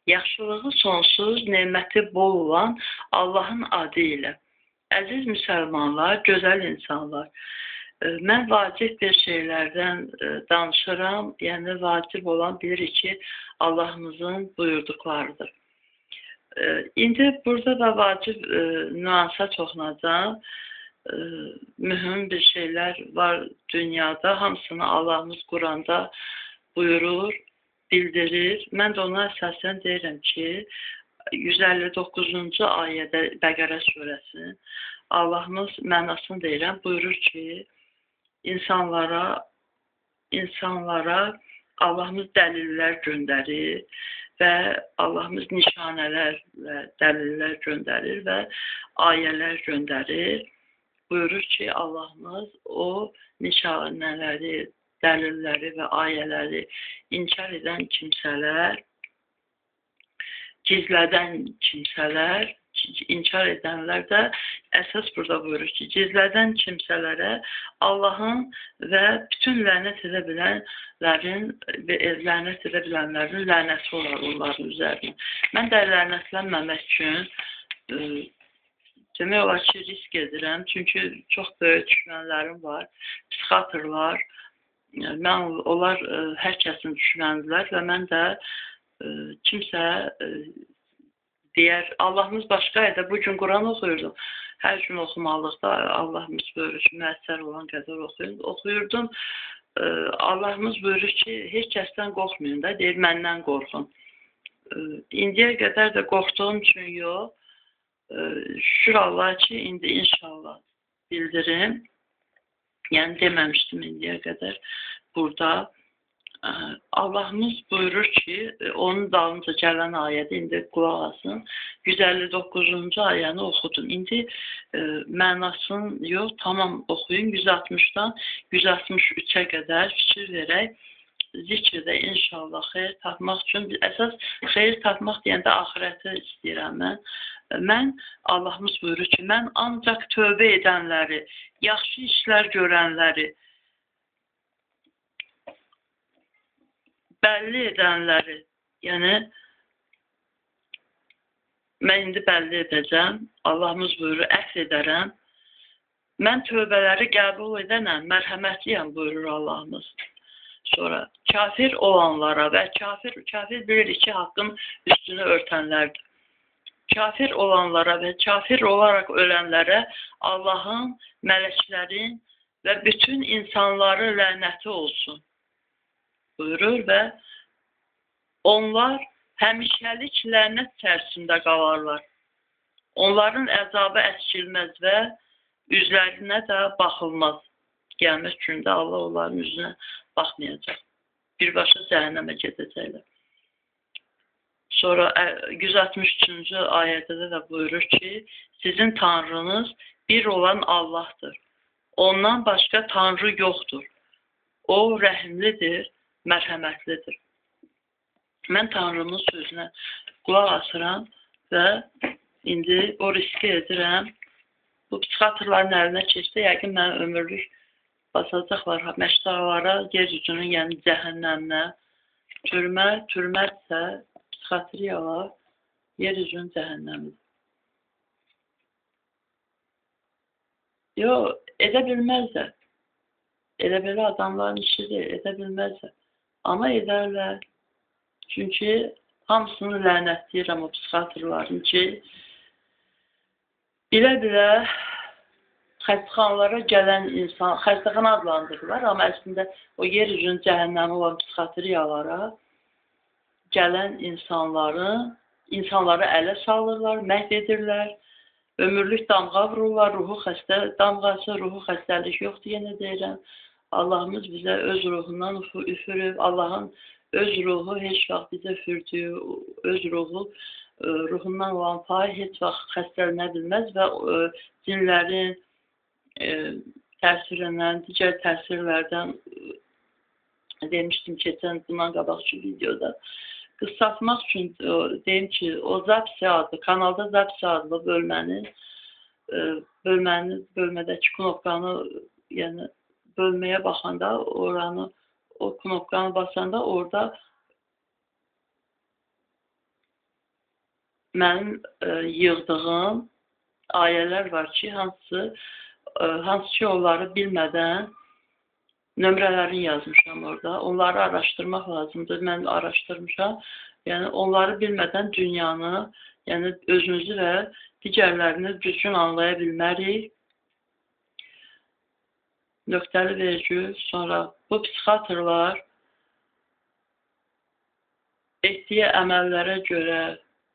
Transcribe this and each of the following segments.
Yaxşılığı sonsuz, neməti bol olan Allahın adı ilə. Əziz müsəlmanlar, gözəl insanlar, mən vacib bir şeylərdən danışıram, yəni vacib olan bilirik ki, Allahımızın buyurduqlarıdır. İndi burada da vacib nüansa toxunacağım. Mühüm bir şeylər var dünyada, hamısını Allahımız Quranda buyurur, bildirir. Mən də ona əsasən deyirəm ki, 159-cu ayədə Bəqərə surəsinin Allahımız mənasını deyirəm, buyurur ki, insanlara Allahımız dəlillər göndərir və Allahımız nişanələrlə dəlillər göndərir və ayələr göndərir. Buyurur ki, Allahımız o nişanələri, dəlilləri və ayələri inkar edən kimsələr, gizlədən kimsələr, inkar edənlər də əsas burada buyurur ki, gizlədən kimsələrə Allahın və bütün lənət edə bilənlərin lənəti olar onların üzərinə. Mən də lənətlənməmək üçün demək olar ki, risk edirəm. Çünki çox böyük düşmənlərim var, psixiatrlar. Onlar hər kəsin düşməndirlər və mən də kimsə deyər, Allahımız başqa yerdə, bugün Quran oxuyurdum. Hər gün oxumalıqda Allahımız buyurur ki, müəssər olan qədər oxuyurdum. Allahımız buyurur ki, heç kəsdən qorxmayın da, deyir, məndən qorxun. İndiyə qədər də qorxduğum üçün yox. Şükür Allah ki, indi inşallah bildirim. Yəni deməmişdim indiyə qədər burada. Allahımız buyurur ki, onun dalınca gələn ayədə indi qulaq asın. 159-cu ayəni oxudum. İndi mənasını yox, tamam oxuyun. 160-dan 163-ə qədər fikir verək. Zikirdə inşallah xeyir tapmaq üçün, əsas xeyir tapmaq deyəndə axirəti istəyirəm mən. Mən, Allahımız buyurur ki, mən ancaq tövbə edənləri, yaxşı işlər görənləri, bəlli edənləri, yəni mən indi bəlli edəcəm, Allahımız buyurur, əhv edərəm. Mən tövbələri qəbul edənəm, mərhəmətliyəm buyurur Allahımız. Sonra kafir olanlara və kafir bilirik ki, haqqın üstünü örtənlərdir. Kafir olanlara və kafir olaraq ölənlərə Allahın, mələklərin və bütün insanların lənəti olsun buyurur və onlar həmişəlik lənət içərisində qalarlar. Onların əzabı əskilməz və üzlərinə də baxılmaz. Qiyamət gündə Allah onların üzünə baxmayacaq. Birbaşa cəhənnəmə gedəcəklər. Sonra 163-cü ayədə də buyurur ki, sizin Tanrınız bir olan Allahdır. Ondan başqa Tanrı yoxdur. O rəhimlidir, mərhəmətlidir. Mən Tanrımın sözünə qulaq asıram və indi o riski edirəm. Bu psixiatrların əlinə keçdi, yəqin mən ömürlük basacaqlar məştalara, yer üzünün, yəni cəhənnəminə, türmədirsə, psixiatriyalar, yer üzünün cəhənnəmidir. Yox, edə bilməzlər. Elə belə adamların işidir, edə bilməzlər. Amma edərlər. Çünki hamısını lənətləyirəm o psixiatrların ki, bilə-bilə xəstəxanalara gələn insan, xəstəxana adlandırırlar, amma əslində o yer üzünün cəhənnəmi olan psixiatriyalara gələn insanları ələ salırlar, məhv edirlər, ömürlük damğa vururlar, ruhu damğası, ruhu xəstəlik yoxdur, yenə deyirəm. Allahımız bizə öz ruhundan üfürüb, Allahın öz ruhu heç vaxt bizə üfürdüyü, öz ruhundan olan pay heç vaxt xəstələnə bilməz və cinlərin təsirindən, digər təsirlərdən demişdim keçən bundan qabaqçı videoda. Qısaltmaq üçün deyim ki, o Zapsi adlı, kanalda Zapsi adlı bölmədəki knopkanı, yəni bölməyə baxanda, o knopkanı basanda orada mənim yığdığım ayələr var ki, hansı ki, onları bilmədən nömrələrini yazmışam orada. Onları araşdırmaq lazımdır. Mən araşdırmışam. Yəni, onları bilmədən dünyanı, yəni özünüzü və digərlərini düzgün anlaya bilmərik. Nöqtəli vergül, sonra bu psixiatrlar etdiyi əməllərə görə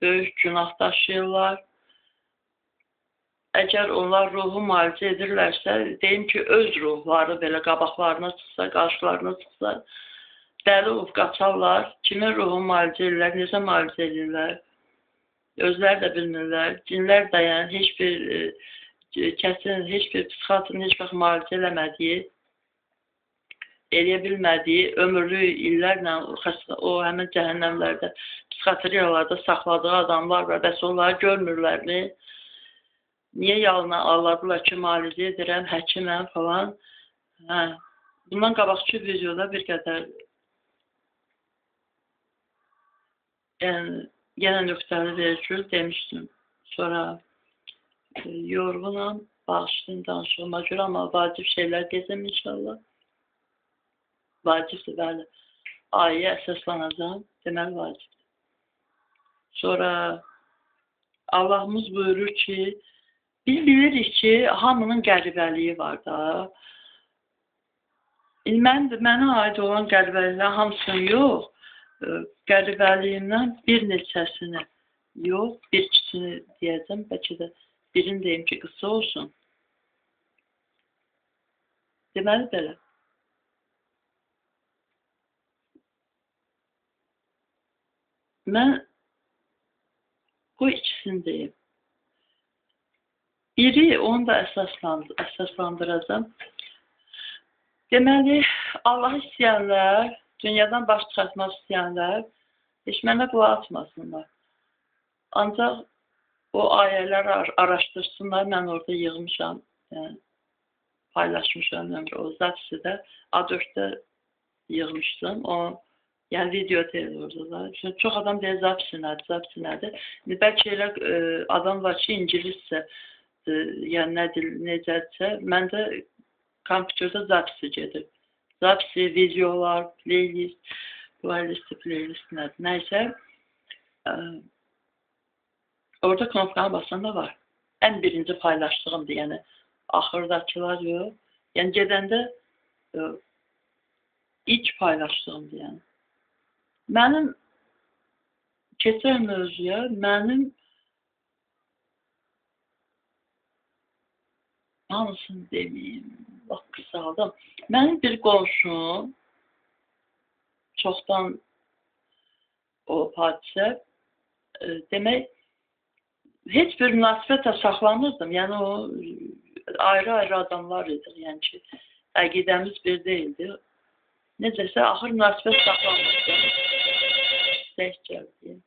böyük günah daşıyırlar. Əgər onlar ruhu müalicə edirlərsə, deyim ki, öz ruhları belə qabaqlarına çıxsa, qarşılarına çıxsa, dəli olub qaçarlar. Kimin ruhu müalicə edirlər, necə müalicə edirlər? Özləri də bilmirlər. Cinlər də yəni heç bir kəsin, heç bir psixiatrın heç vaxt müalicə eləmədiyi, eləyə bilmədiyi, ömürlü illərlə o həmin cəhənnəmlərdə, psixiatriyalarda saxladığı adamlar var, bəs onları görmürlərmi? Niyə yalına ağladılar ki, müalicə edirəm, həkiməm falan. Bundan qabaqçı videoda bir qədər yenə nöqtəli vergül demişdim. Sonra yorğunam, bağışlayın danışığıma görə, amma vacib şeylər deyəcəm inşallah. Vacibdir, bəli. Ayəyə əsaslanacaq, deməli vacibdir. Sonra Allahımız buyurur ki, biz bilirik ki, hamının qəribəliyi var da. Mənə aid olan qəribəliklər hamısını yox, qəribəliyimdən bir neçəsini yox, bir ikisini deyəcəm, bəlkə də birini deyim ki, qısa olsun. Deməli belə. Mən bu ikisini deyim. Biri, onu da əsaslandıracam. Deməli, Allahı istəyənlər, dünyadan baş çıxartmaq istəyənlər, heç mənə qulaq atmasınlar. Ancaq o ayələri araşdırsınlar, mən orada yığmışam, paylaşmışam, o zapisidə, A4-də yığmışdım, yəni video deyil orada. Çox adam deyir, zapisi nədir? Bəlkə elə adam var ki, ingiliscə, yəni necədirsə, məndə kompüterdə zapisi gedir. Zapisi, videolar, playlist nədir, nəysə. Orada knopkanı basan da var. Ən birinci paylaşdığımdır, yəni axırdakılar yox. Yəni gedəndə ilk paylaşdığımdır, yəni. Mənim keçən mövzuya, mənim hanısını deməyim, bax qısaldım. Mənim bir qonşum, çoxdan o hadisə, demək, heç bir münasibətlə saxlanırdım. Yəni o ayrı-ayrı adamlar idik, yəni ki, əqidəmiz bir deyildi. Necəsə, axır münasibət saxlanırdım. Dəş gəldi.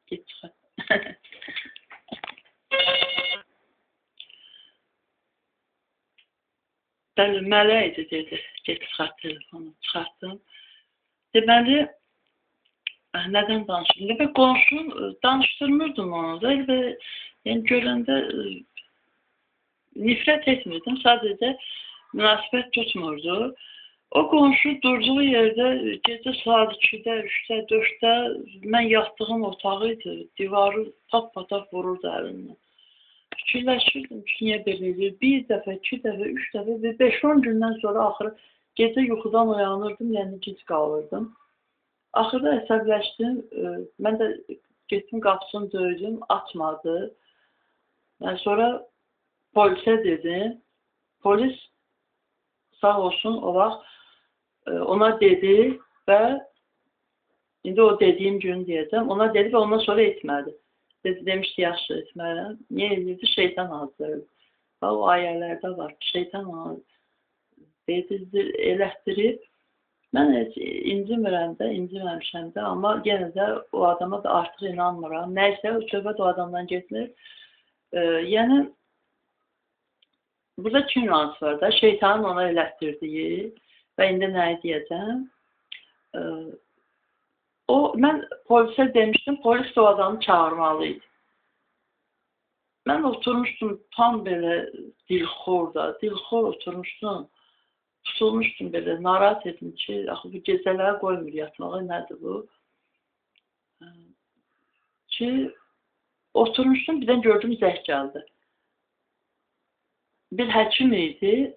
Git çıxar. Bəli, mələ idi, dedi. Get çıxart telefonu, çıxartdım. Deməli, nədən danışırdım? Demək, qonşum, danışdırmırdım onu da. Yəni, görəndə nifrət etmirdim, sadəcə münasibət tutmurdu. O qonşu durduğu yerdə gecə saat 2-də, 3-də, 4-də mən yatdığım otağı idi, divarı pat-pataq vururdu əlindən. Fikirləşirdim ki, niyə belə edir? Bir dəfə, 2 dəfə, 3 dəfə və 5-10 gündən sonra axırı gecə yuxudan uyanırdım, yəni gic qalırdım. Axırda əsəbləşdim, mən də getdim qapısını döydüm, açmadı. Yəni sonra polisə dedim, polis sağ olsun o vaxt ona dedi və indi o dediyim gün deyəcəm, ona dedi və ondan sonra etmədi. Demişdi, yaxşı etmərəm. Niyə edirdi? Şeytan hazırdır. O ayələrdə var ki, şeytan elətdirib. Mən heç inciməmişəm də, amma yenə də o adama da artıq inanmıram. Nəysə, o söhbət o adamdan getmir. Yəni, burada iki nüans var da, şeytanın ona elətdirdiyi və indi nəyi deyəcəm? E, mən polisə demişdim, polis o adamı çağırmalıydı. Mən oturmuşdum tam belə dilxor oturmuşdum. Tutulmuşdum belə, narahat edim ki, axı bu gecələri qoymur yatmağa, nədir bu? Ki, oturmuşdum, birdən gördüm zəng gəldi. Bir həkim idi,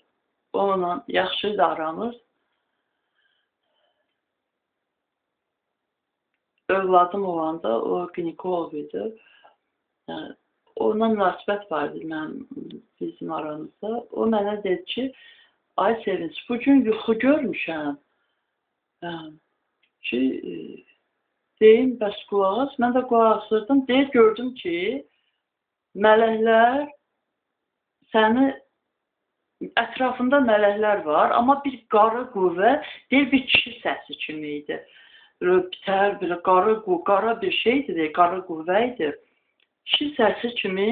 onunla yaxşı aramız. Övladım olanda, o qinekolog idi. Onunla münasibət vardı bizim aramızda. O mənə dedi ki, ay Sevinç, bugün yuxu görmüşəm ki, deyim, bəs qulaq as. Mən də qulaq asırdım. Deyir, gördüm ki, mələklər səni, ətrafında mələklər var, amma bir qara qüvvə, deyir, bir kişi səsi kimi idi. Bitər, belə qara bir şeydir, qara qüvvə idi. Kişi səsi kimi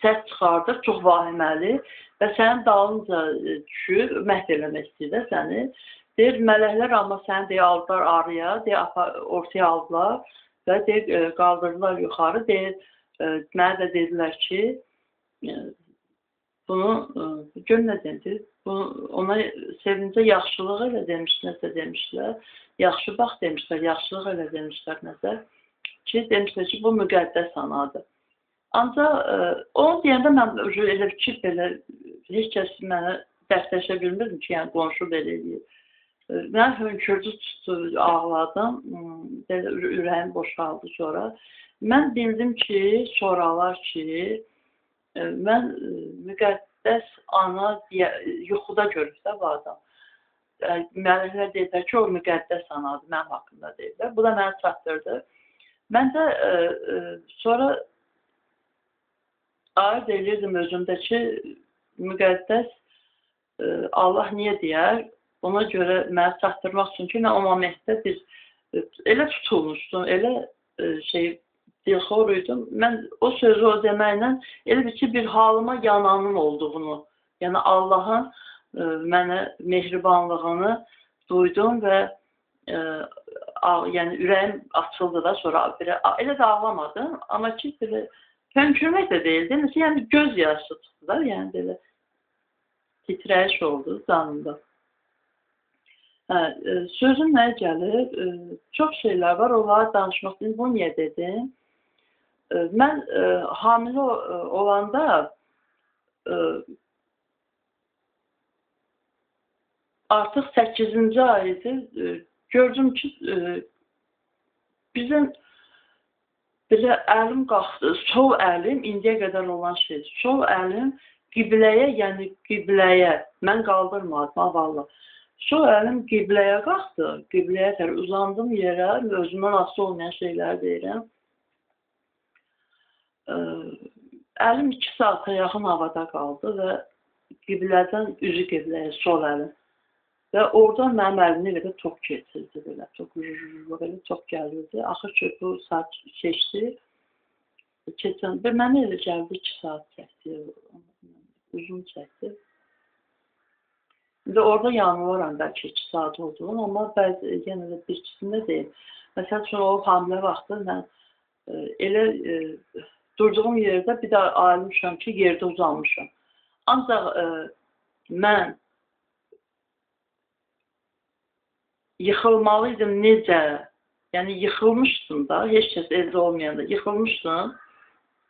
səs çıxardır, çox vahiməli və sənin dalınca düşür, məhv eləmək istəyir səni. Deyir, mələklər amma səni deyə aldılar arıya, ortaya aldılar və deyir, qaldırdılar yuxarı. Deyir, mənə də dedilər ki, bunu, gör nə dedir, ona Sevincə yaxşılıq elə demişlər, yaxşı bax demişlər, yaxşılıq elə demişlər nəsə. Ki, demişlər ki, bu müqəddəs anadır. Ancaq onu deyəndə mən elə fikir belə, heç kəs mənə dəstəşə bilmirdim ki, yəni qonşu belə eləyir. Mən hönkürdü tutdu, ağladım, ürəyim boşaldı sonra. Mən bildim ki, sonralar ki, mən müqəddəs ana yuxuda görüb də bu adam. Mələklər deyirlər ki, o müqəddəs anadır, mənim haqqında deyirlər. Bu da mənə çatdırdı. Mən də sonra arz eləyirdim özümdə ki, müqəddəs Allah niyə deyər? Ona görə mənə çatdırmaq üçün ki, mən o momentdə elə tutulmuşdum, elə dilxor idim. Mən o sözü o deməklə elə ki, bir halıma yananın olduğunu, yəni Allahın mənə mehribanlığını duydum və yəni ürəyim açıldı da sonra elə də ağlamadım, amma ki belə hönkürmək də deyildi, yəni göz yaşı çıxdı da, yəni belə titrəyiş oldu canımda. Sözüm nəyə gəlir? Çox şeylər var, onları danışmaq üçün bunu niyə dedim? Mən hamilə olanda artıq 8-ci ay idi. Gördüm ki, bizim belə əlim qalxdı, sol əlim, indiyə qədər olan şey, sol əlim qibləyə, yəni qibləyə, mən qaldırmadım, valla. Sol əlim qibləyə qalxdı, qibləyə tərəf uzandım yerə, özümdən asılı olmayan şeylər deyirəm. Əlim 2 saata yaxın havada qaldı və qiblədən üzü qibləyə, sol əlim. Və oradan mənim əlimdə belə top keçirdi, belə top gəlirdi. Axır ki, bu saat keçdi. Mənə elə gəldi 2 saat çəkdi, uzun çəkdi. Və orada yanılıram bəlkə 2 saat olduğum, amma bəzi yenə də bir ikisində deyim. Məsələn üçün o hamilə vaxtı mən elə durduğum yerdə bir də ayılmışam ki, yerdə uzanmışam. Ancaq mən yıxılmalıydım necə? Yəni yıxılmışdım da, heç kəs evdə olmayanda yıxılmışdım.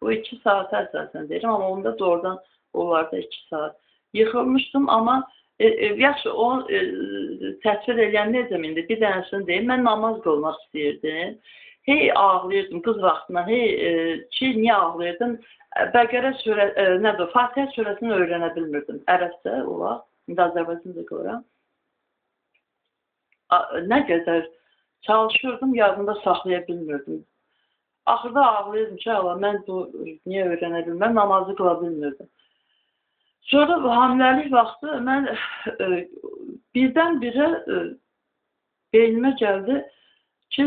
Bu 2 saata əsasən deyirəm, amma onda doğrudan onlarda 2 saat. Yıxılmışdım, amma yaxşı, onu təsvir edən necəm indi? Bir dənəsini deyim, mən namaz qılmaq istəyirdim. Hey ağlayırdım qız vaxtından, ki, niyə ağlayırdım? Bəqərə surəsi, Fatihə surəsini öyrənə bilmirdim. Ərəbcə olar, indi Azərbaycanda qılıram. Nə qədər çalışırdım, yadımda saxlaya bilmirdim. Axırda ağlayırdım ki, mən bu niyə öyrənə bilməm, namazı qıla bilmirdim. Sonra hamiləlik vaxtı mən birdən-birə beynimə gəldi ki,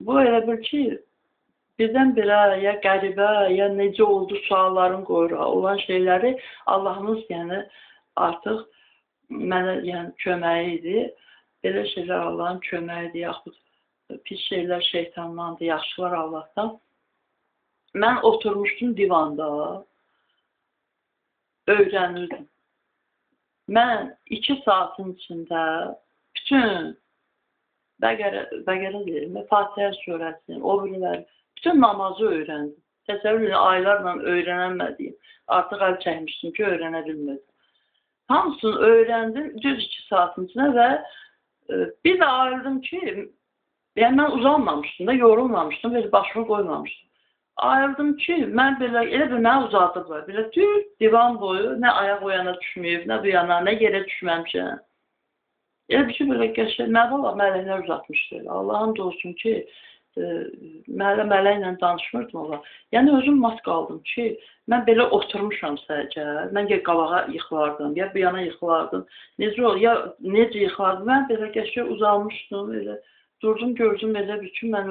bu elə bil ki, birdən-birə ya qəribə, ya necə oldu sualların qoyur olan şeyləri Allahımız yəni artıq mənə yəni köməyi idi. belə şeylər Allahın köməyidir, yaxud pis şeylər şeytandandır, yaxşılar Allahdan. Mən oturmuşdum divanda, öyrənirdim. Mən 2 saatın içində bütün Bəqərə deyirəm, Fatihə surəsini, o biriləri, bütün namazı öyrəndim. Təsəvvür edin, aylarla öyrənəmədiyim. Artıq əl çəkmişdim ki, öyrənə bilmədim. Hamısını öyrəndim düz 2 saatın içində və bir də ayırdım ki, yəni mən uzanmamışdım da, yorulmamışdım, belə başımı qoymamışdım. Ayırdım ki, mən belə, elə bir mənə uzadıblar. Belə düz divan boyu, nə ayaq o yana düşməyib, nə bu yana, nə yerə düşməmişəm. Elə bir ki, belə qəşəng, mələklər uzatmışdı elə. Allah'ın da olsun ki, mələklə danışmırdım ola. Yəni, özüm mat qaldım ki, mən belə oturmuşam sadəcə, mən ya qabağa yıxılardım, ya bir yana yıxılardım. Necə olur, ya necə yıxılardım, mən belə qəşəng uzanmışdım, elə durdum, gördüm elə bir ki, mən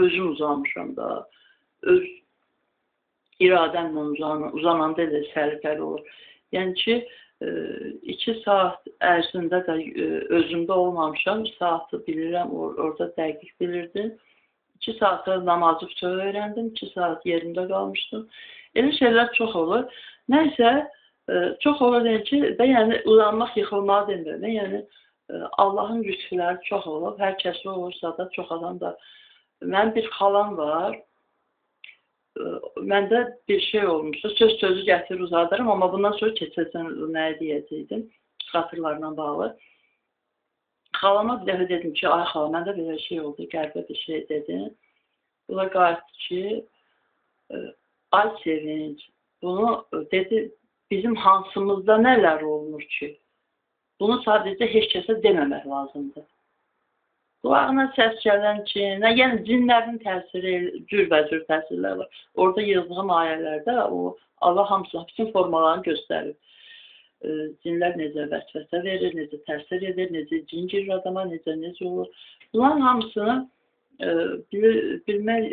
özüm uzanmışam da, öz iradəmlə uzananda elə səliqəli olur. Yəni ki, 2 saat ərzində də özümdə olmamışam, saatı bilirəm, orada dəqiq bilirdim. 2 saatda namazı bütün öyrəndim, 2 saat yerində qalmışdım. Elə şeylər çox olur. Nəysə, çox olur deyil ki, yəni ulanmaq, yıxılmaq demiyorum. Yəni, Allahın lütfləri çox olur, hər kəsi olursa da, çox adam da. Mənim bir xalam var, məndə bir şey olmuşdu, sözü gətirir uzadarım, amma bundan sonra keçəcəm nəyə deyəcəkdim, xatırlarla bağlı. Xalama bir dəfə dedim ki, ay xala, məndə belə şey oldu, qəlbə bir şey dedim. Buna qayıtdı ki, ay sevinç, bunu dedi, bizim hansımızda nələr olmur ki, bunu sadəcə heç kəsə deməmək lazımdır. Qulağına səs gələn ki, yəni cinlərin təsiri, cürbəcür təsirlər var. Orada yazdığım ayələrdə Allah hamısına bütün formalarını göstərir. Cinlər necə vəsvəsə verir, necə təsir edir, necə cin girir adama, necə olur. Bunların hamısını bilmək,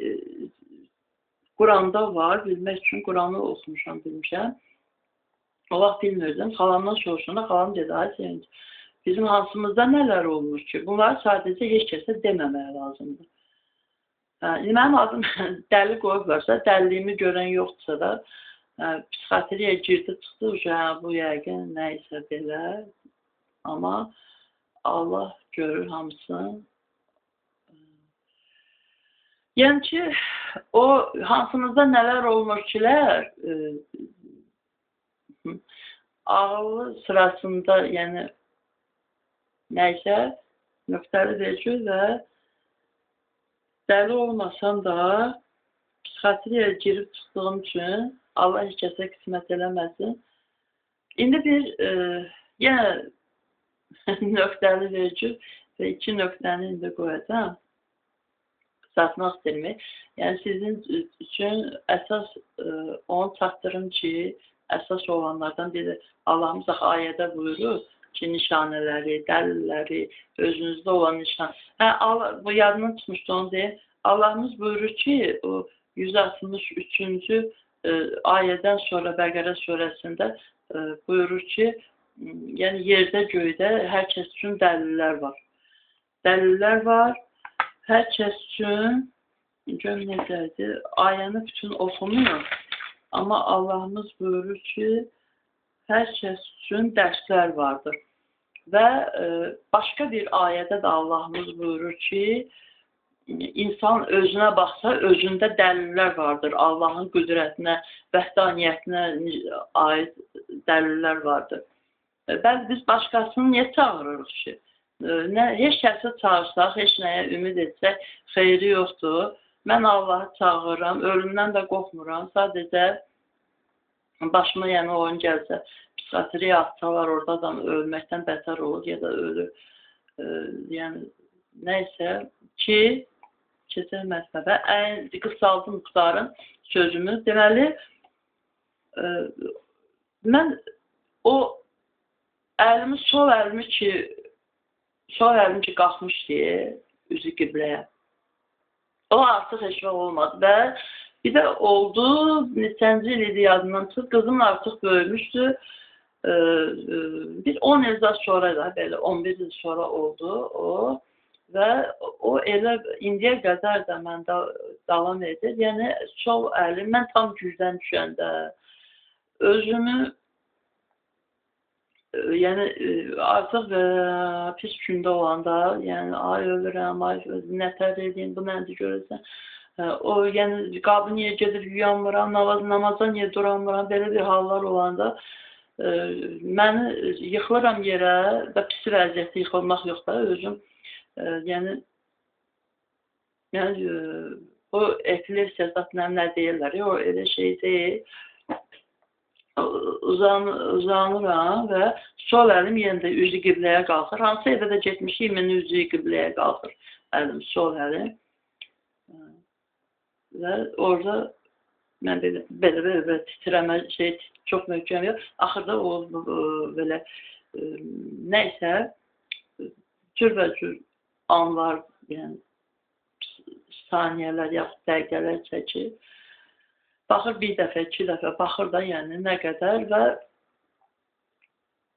Quranda var, bilmək üçün Quranı oxumuşam, bilmişəm. O vaxt bilmirdim, xalamdan soruşanda xalam dedi, ay sevinç. Bizim hansımızda nələr olmur ki, bunları sadəcə heç kəsə deməməyə lazımdır. Mənim adım dəli qoyublarsa, dəliliyimi görən yoxdursa da, psixiatriyə girdi, çıxdı, bu yəqin nəysə belə, amma Allah görür hamısını. Yəni ki, o hansımızda nələr olmur kilər, ağlı sırasında, yəni, nəysə, nöqtəli vergül və dəli olmasam da psixiatriyə girib çıxdığım üçün Allah heç kəsə qismət eləməsin. İndi bir yenə nöqtəli vergül və 2 nöqtəni indi qoyacam. Qısaltmaq istəyirəm. Yəni sizin üçün əsas onu çatdırım ki, əsas olanlardan biri Allahımız ayədə buyurur ki, nişanələri, dəlilləri, özünüzdə olan nişan. Bu yadından çıxmışdı onu deyim. Allahımız buyurur ki, o 163-cü ayədən sonra Bəqərə surəsində buyurur ki, yəni yerdə, göydə hər kəs üçün dəlillər var. Dəlillər var, hər kəs üçün, gör necədir, ayəni bütün oxumuyor. Amma Allahımız buyurur ki, hər kəs üçün dərslər vardır. Və başqa bir ayədə də Allahımız buyurur ki, insan özünə baxsa, özündə dəlillər vardır. Allahın qüdrətinə, vəhdaniyyətinə aid dəlillər vardır. Bəli, biz başqasını niyə çağırırıq ki? Heç kəsə çağırsaq, heç nəyə ümid etsək, xeyri yoxdur. Mən Allahı çağırıram, ölümdən də qorxmuram. Sadəcə başıma yəni oyun gəlsə, psixiatriyə atsalar, orada da ölməkdən bətər olur, ya da ölür. Yəni, nəysə ki, keçək məsələ, qısaldım qurtarın sözümü. Deməli, mən o sol əlimi ki qalxmışdı, üzü qibləyə. O artıq heç vaxt olmadı və bir də oldu, neçənci il idi yadından çıxıb, qızım artıq böyümüşdü. Bir 10 ildən sonra da, belə 11 il sonra oldu o və o elə indiyə qədər də məndə davam edir. Yəni sol əlim mən tam gücdən düşəndə özümü yəni artıq pis gündə olanda, yəni ay ölürəm, ay nətər edeyim, bu nədir görürsən. O yəni qabı niyə gedir yuyanmıram, namaza niyə duramıram, belə bir hallar olanda məni yıxılıram yerə və pis vəziyyətdə yıxılmaq yox da özüm yəni o epilepsiya zatından nə deyirlər, o elə şey deyil. Uzanıram və sol əlim yenə də üzü qibləyə qalxır. Hansı evə də getmişik, mən üzü qibləyə qalxır əlim, sol əlim. Və orada mən belə titrəmə şey çox möhkəm yox. Axırda o belə nəysə cürbəcür anlar, yəni saniyələr yaxud dəqiqələr çəkir. Baxır bir dəfə, iki dəfə baxır da, yəni nə qədər və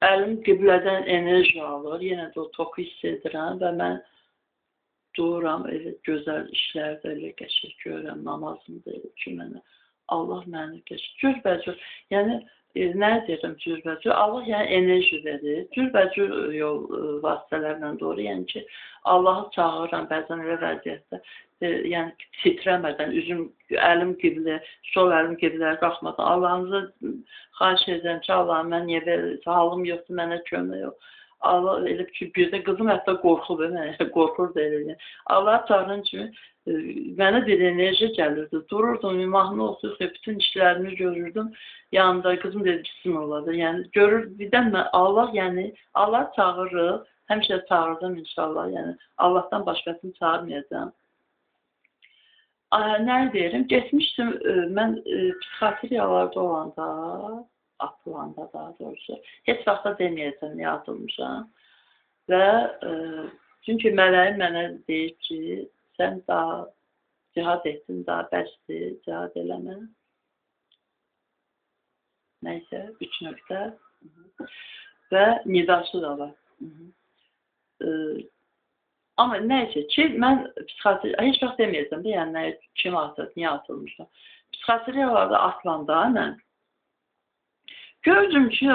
əlim qiblədən enerji alır. Yenə də o toku hiss edirəm və mən dururam, elə gözəl işlərdə elə qəşəng görürəm, namazımda elə ki, mənə Allah məni qəşəng. Cürbəcür, yəni nə deyirəm cürbəcür? Allah yəni enerji verir. Cürbəcür yol vasitələrlə doğru, yəni ki, Allahı çağırıram bəzən elə vəziyyətdə. Yəni titrəmədən, əlim qiblə, sol əlim qibləyə qalxmadan Allahınıza xahiş edirəm ki, Allahım, mən niyə belə, halım yoxdur, mənə kömək yox. Allah elə ki, bir də qızım hətta qorxub, qorxur da elə. Allah çağıran kimi mənə bir enerji gəlirdi. Dururdum, mahnı oxuyub, bütün işlərimi görürdüm. Yanında qızım dedi, bismillah. Yəni görür, birdən mən Allah, yəni Allah çağırır, həmişə çağırdım inşallah. Yəni Allahdan başqasını çağırmayacağam. Nə deyirəm? Getmişdim, mən psixiatriyalarda olanda, atılanda daha doğrusu, heç vaxta deməyəcəm, niyə atılmışam. Və çünki mələyim mənə deyir ki, sən daha cihad etdin, daha bəsdir, cihad eləmə. Nəysə, 3 nöqtə. Və nidası da var. Amma nəysə ki, mən psixiatriya, heç vaxt deməyəcəm də, yəni kim atır, niyə atılmışam. Psixiatriyalarda atılanda mən gördüm ki,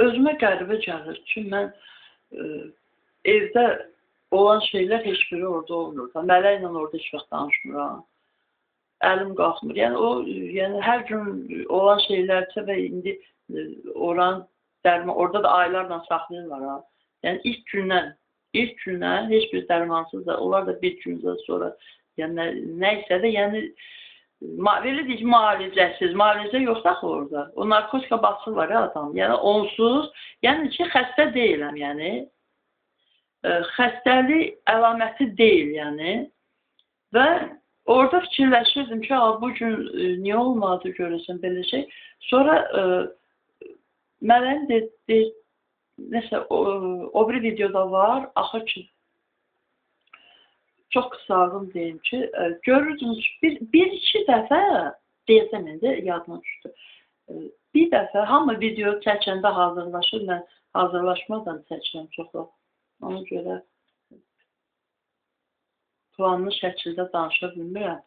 özümə qəribə gəlir ki, mən evdə olan şeylər heç biri orada olmur. Mələklə orada heç vaxt danışmıram. Əlim qalxmır. Yəni hər gün olan şeylərsə və indi oranın dərman, orada da aylarla saxlayırlar. Yəni ilk gündən heç bir dərmansız da, onlar da bir gündən sonra, yəni nəysə də, yəni belə deyək, müalicə yoxdur axı orada. O narkotika basırlar ya adam. Yəni onsuz, yəni ki, xəstə deyiləm, yəni. Xəstəlik əlaməti deyil, yəni. Və orada fikirləşirdim ki, bu gün niyə olmadı görürsən belə şey. Sonra mələyim dedi, nəsə, o bir videoda var, axır ki, çox qısağım deyim ki, görürdünüz ki, bir-iki dəfə, deyəcəm indi, yadıma düşdü. Bir dəfə, hamı video çəkəndə hazırlaşır, mən hazırlaşmadan çəkirəm çoxu. Ona görə planlı şəkildə danışa bilmirəm.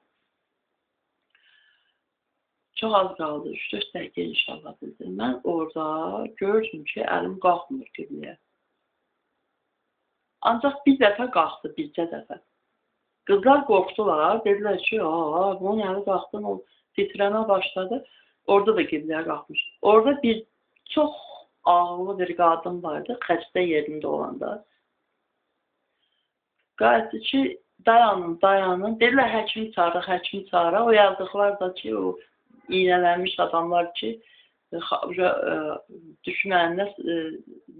Çox az qaldı, 3-4 dəqiqə inşallah bildim. Mən orada gördüm ki, əlim qalxmır qibləyə. Ancaq bir dəfə qalxdı, bircə dəfə. Qızlar qorxdular, dedilər ki, bunun əli qalxdı, o titrəmə başladı. Orada da qibləyə qalxmış. Orada bir çox ağıllı bir qadın vardı, xəstə yerində olanda. Qayıtdı ki, dayanın. Dedilər, həkimi çağıraq. O yazdıqlar da ki, o iğnələnmiş adamlar ki, düşmənində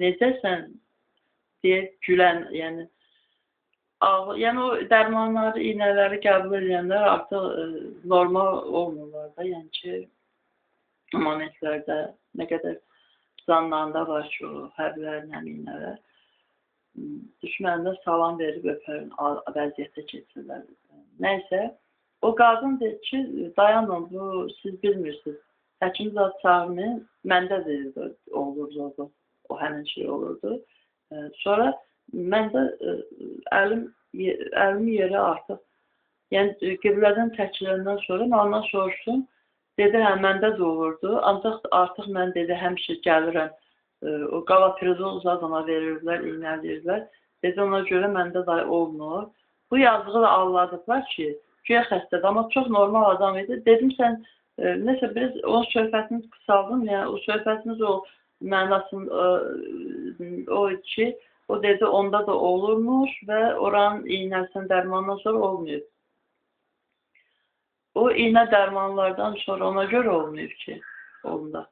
necəsən deyə gülən, yəni o dərmanları, iğnələri qəbul edənlər artıq normal olmurlar da, yəni ki, momentlərdə nə qədər zanlarında var ki, o həblərlə iğnələr. Düşmənində salam verib öpərin, vəziyyətə keçirlər. Nəysə, o qadın deyir ki, dayanın, bu siz bilmirsiniz. həkim zat çağırmayın, məndə də olurdu o həmin şey olurdu. Sonra məndə əlim yeri artıq, yəni qiblədən çəkiləndən sonra mən ondan soruşdum, dedi, hə, məndə də olurdu, ancaq artıq mən dedi, həmişə gəlirəm, o qalapiridol zadana verirlər, iynələyirlər, dedi, ona görə məndə də olmur. Bu yazığı da anladıqlar ki, güya xəstədir, amma çox normal adam idi. Dedim, sən nəsə biraz onun söhbətini qısaldım, yəni o söhbətiniz o mənasını o ki, o dedi, onda da olurmuş və oranın iynəsindən dərmandan sonra olmuyor. O iynə dərmanlardan sonra ona görə olmuyor ki, onda.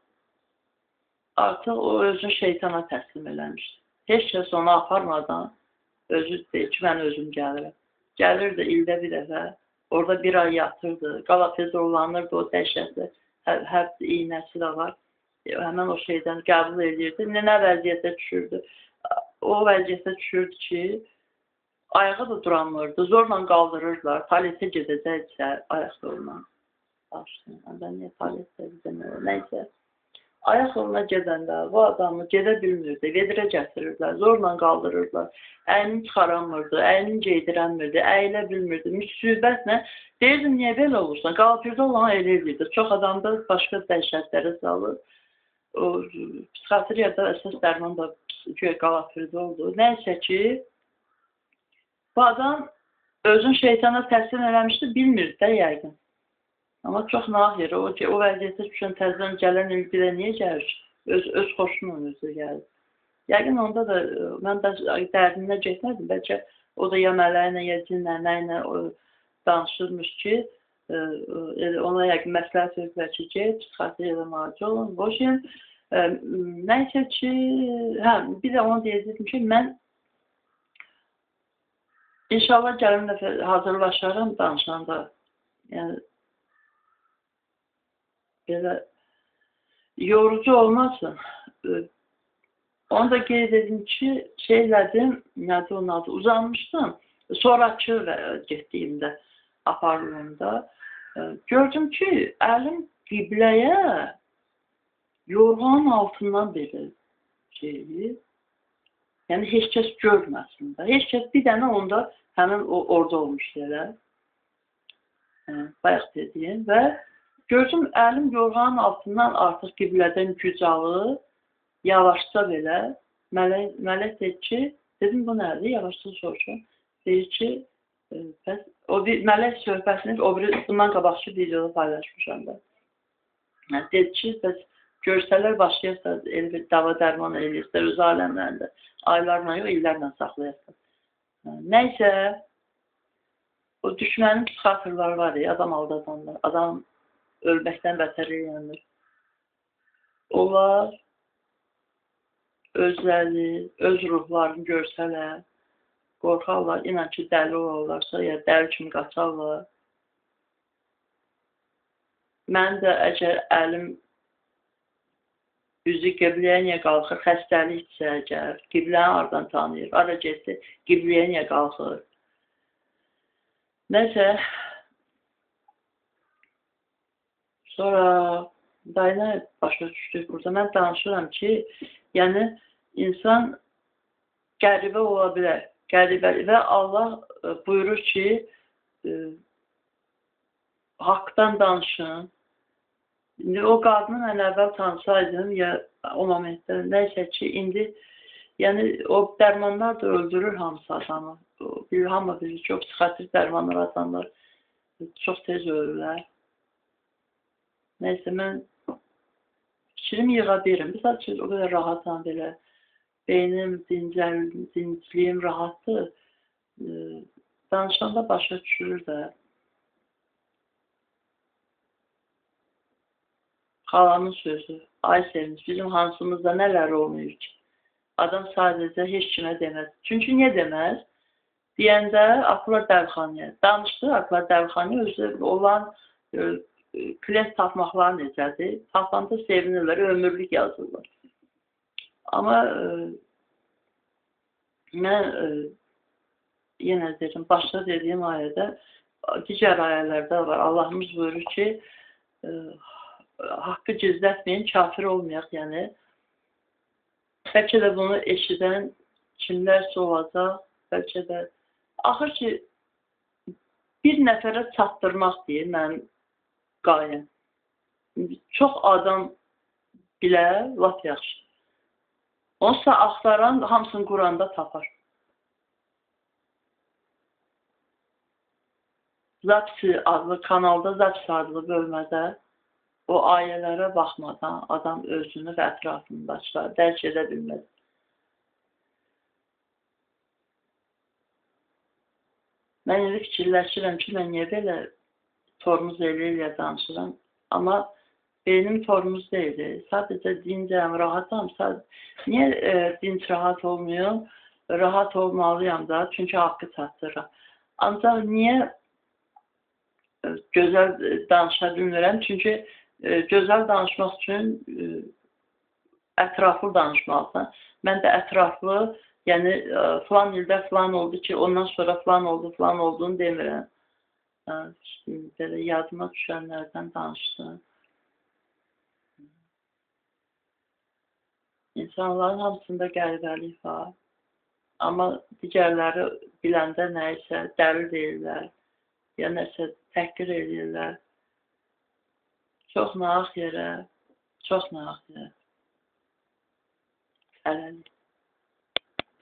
Artıq o özünü şeytana təslim eləmişdi. Heç kəs onu aparmadan özü deyir ki, mən özüm gəlirəm. Gəlirdi ildə bir dəfə, orada bir ay yatırdı, qalapezorlanırdı, o dəhşətli, hər iynəsi də var. Həmən o şeydən qəbul edirdi. Nə vəziyyətə düşürdü? O vəziyyətə düşürdü ki, ayağı da duramırdı, zorla qaldırırlar, paletə gedəcəksə, ayaqda olma. Ben niye paletə gedəmir, neysə. Ayaq yoluna gedəndə bu adamı gedə bilmirdi, vedirə gətirirlər, zorla qaldırırlar, əynini çıxaramırdı, əynini geydirənmirdi, əyilə bilmirdi, müsibətlə. Deyirdim, niyə belə olursan? Qalapirdə olan elə edirdi. Çox adamda başqa dəhşətlərə salır. O, psixiatriyada əsas dərman da qalapirdə oldu. Nəysə ki, bu adam özün şeytana təslim eləmişdi, bilmirdi də yəqin. Amma çox nahir, o vəziyyətə düşən təzdən gələn ilgilə niyə gəlir? Öz xoşunla özü gəlir. Yəqin onda da, mən də dərdinə getmədim, bəlkə o da ya mələyinə, ya cinlə, nəyinə danışırmış ki, ona yəqin məsləhət sözlər ki, get, psixiatriyada müalicə olun, boşun. Nəysə ki, bir də onu deyəcəkdim ki, mən inşallah gəlin dəfə hazırlaşaram danışanda, yəni, belə yorucu olmasın. Onu da qeyd edim ki, şeylədim, nədir onun adı, uzanmışdım. Sonraki getdiyimdə, aparılımda gördüm ki, əlim qibləyə yorğanın altından belə şeydir. Yəni, heç kəs görməsin də. Heç kəs bir dənə onda həmin orada olmuşdu elə. Bayaq dediyim və gördüm, əlim yorğanın altından artıq qiblədən güc alır, yavaşca belə, mələk deyir ki, dedim, bu nədir, yavaşca soruşum, deyir ki, mələk söhbətini, bundan qabaqçı videoda paylaşmışam da. Deyir ki, görsələr başlayırsa, dava dərman eləyirsə, öz aləmlərində, aylarla yox, illərlə saxlayırsa. Nəysə, o düşmənin psixiatrları var ya, adam aldadanlar, adam ölməkdən bətər eləyəndir. Onlar özləri, öz ruhlarını görsələr, qorxarlar, inan ki, dəli olarlarsa, ya dəli kimi qaçarlar. Mən də əgər əlim üzü qibləyə niyə qalxır, xəstəliksə əgər, qibləni aradan tanıyır, ara getsə, qibləyə niyə qalxır. Nəsə, sonra dayına başa düşdük burada. Mən danışıram ki, yəni insan qəribə ola bilər. Qəribə və Allah buyurur ki, haqdan danışın. İndi o qadını mən əvvəl tanısaydım, ya o momentdə nəysə ki, indi yəni o dərmanlar da öldürür hamısı adamı. Hamı bilir ki, o psixatrik dərmanlar adamlar çox tez ölürlər. Nəysə, mən fikrimi yığa birim. Misal ki, o qədər rahatam belə. Beynim, dincliyim rahatdır. Danışanda başa düşürür də. Xalanın sözü, ay sevmiş, bizim hansımızda nələr olmuyor ki? Adam sadəcə heç kimə deməz. Çünki niyə deməz? Deyəndə atlar dəlxanıya. Danışdı, atlar dəlxanıya, özü olan klient tapmaqlar necədir? Tapanda sevinirlər, ömürlük yazırlar. Amma mən yenə deyirəm, başda dediyim ayədə, digər ayələrdə var. Allahımız buyurur ki, haqqı gizlətməyin, kafir olmayaq, yəni. Bəlkə də bunu eşidən kimlərsə olacaq, bəlkə də. Axır ki, bir nəfərə çatdırmaq deyir mənim qayəm. Çox adam bilər, lap yaxşı. Onsa axtaran hamısını Quranda tapar. Zapsi adlı kanalda, Zapsi adlı bölmədə o ayələrə baxmadan adam özünü və ətrafındakiləri dərk edə bilməz. Mən indi fikirləşirəm ki, mən niyə belə tormuz elə danışıram, amma benim tormuz deyil, sadəcə dincəm, rahatam. Niyə dinc rahat olmuyor? Rahat olmalıyam da, çünki haqqı çatdırıram. Ancaq niyə gözəl danışa bilmirəm? Çünki gözəl danışmaq üçün ətraflı danışmalısan. Mən də ətraflı, yəni filan ildə filan oldu ki, ondan sonra filan olduğunu demirəm. Belə yadıma düşənlərdən danışdım. İnsanların hamısında qəribəlik var. Amma digərləri biləndə nəyisə dəli deyirlər, ya nəsə təhqir edirlər. Çox nahaq yerə, çox nahaq yerə. Hələlik.